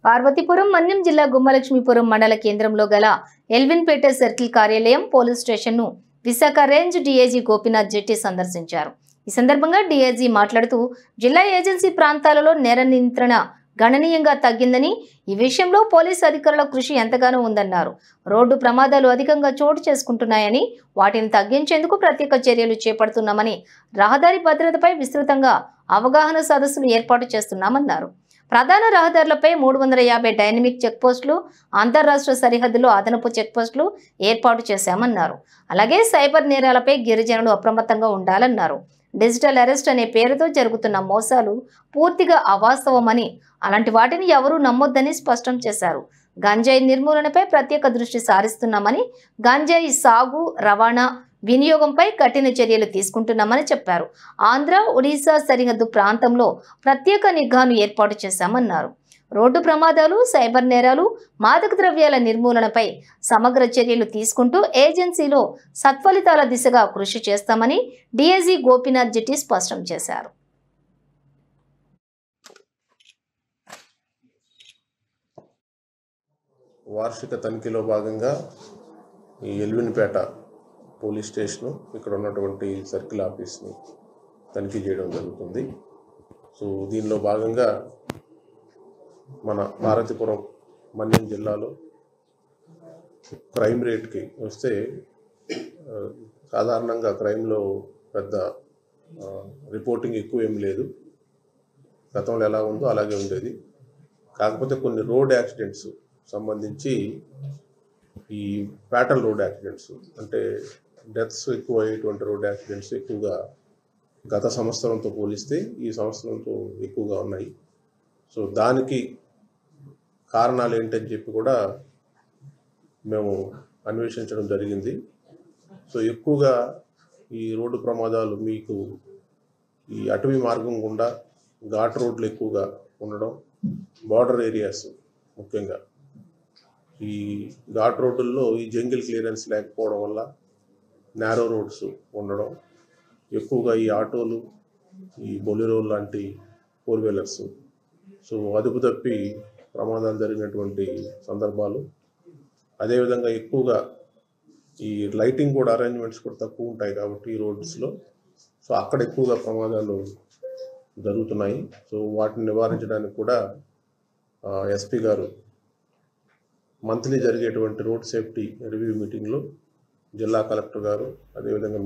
పార్వతీపురం మన్యం జిల్లా గుమ్మలక్ష్మీపురం మండల కేంద్రంలో గల ఎల్విన్పేట సర్కిల్ కార్యాలయం పోలీస్ స్టేషన్ను విశాఖ రేంజ్ డీఐజీ గోపీనాథ్ జెట్టి సందర్శించారు. ఈ సందర్భంగా డీఐజీ మాట్లాడుతూ జిల్లా ఏజెన్సీ ప్రాంతాలలో నేర నియంత్రణ గణనీయంగా తగ్గిందని, ఈ విషయంలో పోలీసు అధికారుల కృషి ఎంతగానో ఉందన్నారు. రోడ్డు ప్రమాదాలు అధికంగా చోటు చేసుకుంటున్నాయని, వాటిని తగ్గించేందుకు ప్రత్యేక చర్యలు చేపడుతున్నామని, రహదారి భద్రతపై విస్తృతంగా అవగాహన సదస్సులు ఏర్పాటు చేస్తున్నామన్నారు. ప్రధాన రహదారులపై 350 డైనమిక్ చెక్పోస్టులు, అంతర్రాష్ట్ర సరిహద్దులో అదనపు చెక్పోస్టులు ఏర్పాటు చేశామన్నారు. అలాగే సైబర్ నేరాలపై గిరిజనులు అప్రమత్తంగా ఉండాలన్నారు. డిజిటల్ అరెస్ట్ అనే పేరుతో జరుగుతున్న మోసాలు పూర్తిగా అవాస్తవమని, అలాంటి వాటిని ఎవరూ నమ్మొద్దని స్పష్టం చేశారు. గంజాయి నిర్మూలనపై ప్రత్యేక దృష్టి సారిస్తున్నామని, గంజాయి సాగు, రవాణా, వినియోగంపై కఠిన చర్యలు తీసుకుంటున్నామని చెప్పారు. ఆంధ్ర, ఒడిశా సరిహద్దు ప్రాంతంలో ప్రత్యేక నిఘాను ఏర్పాటు చేశామన్నారు. రోడ్డు ప్రమాదాలు, సైబర్ నేరాలు, మాదక ద్రవ్యాల నిర్మూలనపై సమగ్ర చర్యలు తీసుకుంటూ ఏజెన్సీలో సత్ఫలితాల దిశగా కృషి చేస్తామని డీఐజీ గోపీనాథ్ జెట్టి స్పష్టం చేశారు. వార్షిక తనిఖీలో భాగంగా ఈ ఎల్విన్పేట పోలీస్ స్టేషను, ఇక్కడ ఉన్నటువంటి సర్కిల్ ఆఫీస్ని తనిఖీ చేయడం జరుగుతుంది. సో దీనిలో భాగంగా మన పార్వతీపురం మన్యం జిల్లాలో క్రైమ్ రేట్కి వస్తే సాధారణంగా క్రైమ్లో పెద్ద రిపోర్టింగ్ ఎక్కువ ఏం లేదు. గతంలో ఎలా ఉందో అలాగే ఉండేది. కాకపోతే కొన్ని రోడ్ యాక్సిడెంట్స్ సంబంధించి ఈ ఫ్యాటల్ రోడ్ యాక్సిడెంట్స్ అంటే డెత్స్ ఎక్కువ అయ్యేటువంటి రోడ్ యాక్సిడెంట్స్ ఎక్కువగా గత సంవత్సరంతో పోలిస్తే ఈ సంవత్సరంతో ఎక్కువగా ఉన్నాయి. సో దానికి కారణాలు ఏంటని చెప్పి కూడా మేము అన్వేషించడం జరిగింది. సో ఎక్కువగా ఈ రోడ్డు ప్రమాదాలు మీకు ఈ అటవీ మార్గం గుండా ఘాట్ రోడ్లు ఎక్కువగా ఉండడం, బార్డర్ ఏరియాస్ ముఖ్యంగా ఈ ఘాట్ రోడ్డుల్లో ఈ జంగిల్ క్లియరెన్స్ లేకపోవడం వల్ల నేరో రోడ్స్ ఉండడం, ఎక్కువగా ఈ ఆటోలు, ఈ బొలెరో లాంటి 4-వీలర్స్ సో అదుపు తప్పి ప్రమాదాలు జరిగినటువంటి సందర్భాలు. అదేవిధంగా ఎక్కువగా ఈ లైటింగ్ కూడా అరేంజ్మెంట్స్ కూడా తక్కువ ఉంటాయి కాబట్టి ఈ రోడ్స్లో సో అక్కడ ఎక్కువగా ప్రమాదాలు జరుగుతున్నాయి. సో వాటిని నివారించడానికి కూడా ఎస్పీ గారు మంత్లీ జరిగేటువంటి రోడ్ సేఫ్టీ రివ్యూ మీటింగ్లో జిల్లా కలెక్టర్ గారు, అదేవిధంగా